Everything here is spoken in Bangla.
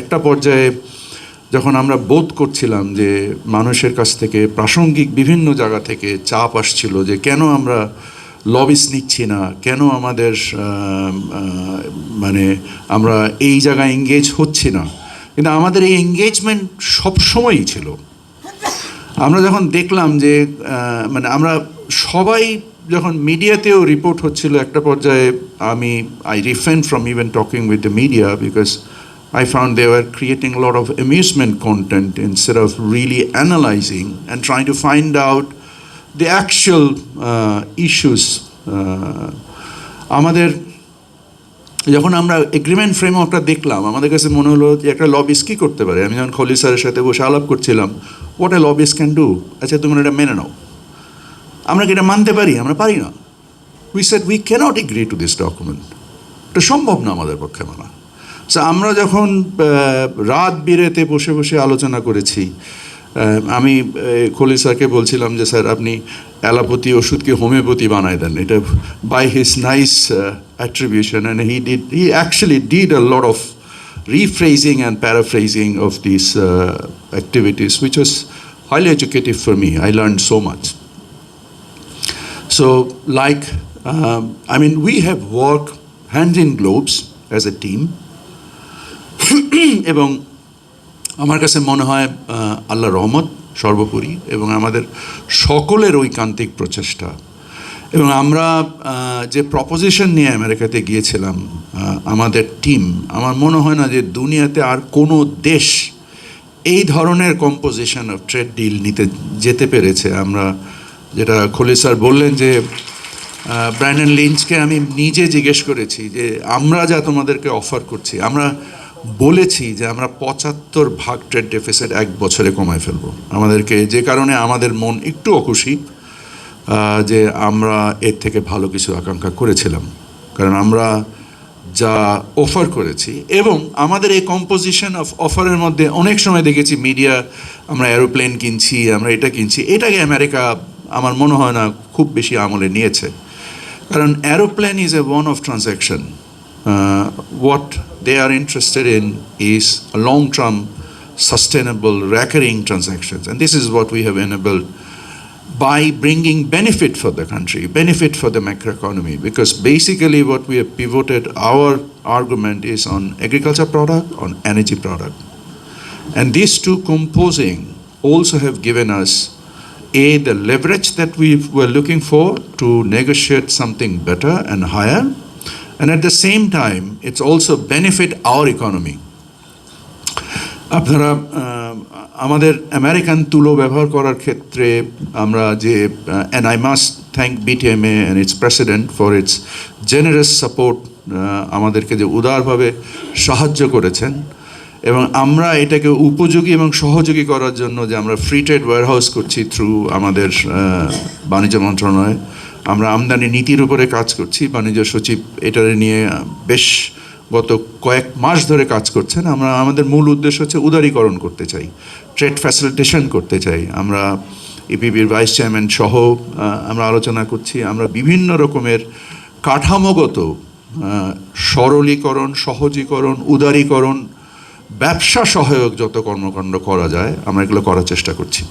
একটা পর্যায়ে যখন আমরা বোধ করছিলাম যে মানুষের কাছ থেকে প্রাসঙ্গিক বিভিন্ন জায়গা থেকে চাপ আসছিল যে কেন আমরা লবিস নিচ্ছি না, কেন আমাদের মানে আমরা এই জায়গায় এঙ্গেজ হচ্ছি না, কিন্তু আমাদের এই এঙ্গেজমেন্ট সবসময়ই ছিল। আমরা যখন দেখলাম যে মানে আমরা সবাই যখন মিডিয়াতেও রিপোর্ট হচ্ছিল একটা পর্যায়ে I refrained from even talking with the media because I found they were creating a lot of amusement content instead of really analyzing and trying to find out the actual issues. আমাদের যখন আমরা এগ্রিমেন্ট ফ্রেমওয়ার্কটা দেখলাম আমাদের কাছে মনে হলো যে একটা লবিস্ট কী করতে পারে। আমি যখন খলিল স্যারের সাথে বসে আলাপ করছিলাম, what a lobbyist can do, আচ্ছা তোমরা এটা মেনে নাও, আমরা কি এটা মানতে পারি? আমরা পারি না। We said we cannot agree to this document, এটা সম্ভব না আমাদের পক্ষে মানা। সো আমরা যখন রাত বিরেতে বসে বসে আলোচনা করেছি, আমি খলিল স্যারকে বলছিলাম যে স্যার আপনি অ্যালোপ্যাথি ওষুধকে হোমিওপ্যাথি বানায় দেন, এটা by his nice attribution, and he actually did a lot of rephrasing and paraphrasing of these activities, which was highly educative for me. I learned so much. So like, we have worked hand in gloves as a team. এবং আমার কাছে মনে হয় আল্লাহ রহমত সর্বোপরি এবং আমাদের সকলের ঐকান্তিক প্রচেষ্টা এবং আমরা যে প্রপোজিশন নিয়ে আমেরিকাতে গিয়েছিলাম আমাদের টিম, আমার মনে হয় না যে দুনিয়াতে আর কোনো দেশ এই ধরনের কম্পোজিশন অফ ট্রেড ডিল নিতে যেতে পেরেছে। আমরা যেটা খলিল স্যার বললেন যে ব্র্যান্ডন লিঞ্চকে আমি নিজে জিজ্ঞেস করেছি যে আমরা যা তোমাদেরকে অফার করছি, আমরা বলেছি যে আমরা ৭৫ ভাগ ট্রেড ডেফিসিট 1 বছরে কমায় ফেলবো আমাদেরকে, যে কারণে আমাদের মন একটু অখুশি যে আমরা এর থেকে ভালো কিছু আকাঙ্ক্ষা করেছিলাম, কারণ আমরা যা অফার করেছি এবং আমাদের এই কম্পোজিশন অফ অফারের মধ্যে অনেক সময় দেখেছি মিডিয়া আমরা এরোপ্লেন কিনছি, আমরা এটা কিনছি, এটাকে আমেরিকা আমার মনে হয় না খুব বেশি আমলে নিয়েছে, কারণ aeroplane is a one of transaction. what they are interested in is a long-term, sustainable, recurring transactions, and this is what we have enabled by bringing benefit for the country, benefit for the macroeconomy, because basically what we have pivoted our argument is on agriculture product, on energy product, and these two composing also have given us the leverage that we were looking for to negotiate something better and higher, and at the same time it's also benefit our economy. আপনারা আমাদের আমেরিকান তুলো ব্যবহার করার ক্ষেত্রে আমরা যে and I must thank BTMA and its president for its generous support, আমাদেরকে যে উদারভাবে সাহায্য করেছেন এবং আমরা এটাকে উপযোগী এবং সহযোগী করার জন্য যে আমরা ফ্রি ট্রেড ওয়্যারহাউস করছি থ্রু আমাদের বাণিজ্য মন্ত্রণালয়, আমরা আমদানি নীতির উপরে কাজ করছি, বাণিজ্য সচিব এটা নিয়ে বেশ গত কয়েক মাস ধরে কাজ করছেন। আমরা আমাদের মূল উদ্দেশ্য হচ্ছে উদারীকরণ করতে চাই, ট্রেড ফ্যাসিলিটেশন করতে চাই। আমরা ইপিবির ভাইস চেয়ারম্যান সহ আমরা আলোচনা করছি, আমরা বিভিন্ন রকমের কাঠামোগত সরলীকরণ, সহজীকরণ, উদারীকরণ, ব্যবসা সহায়ক যত কর্মকাণ্ড করা যায় আমরা এগুলো করার চেষ্টা করছি।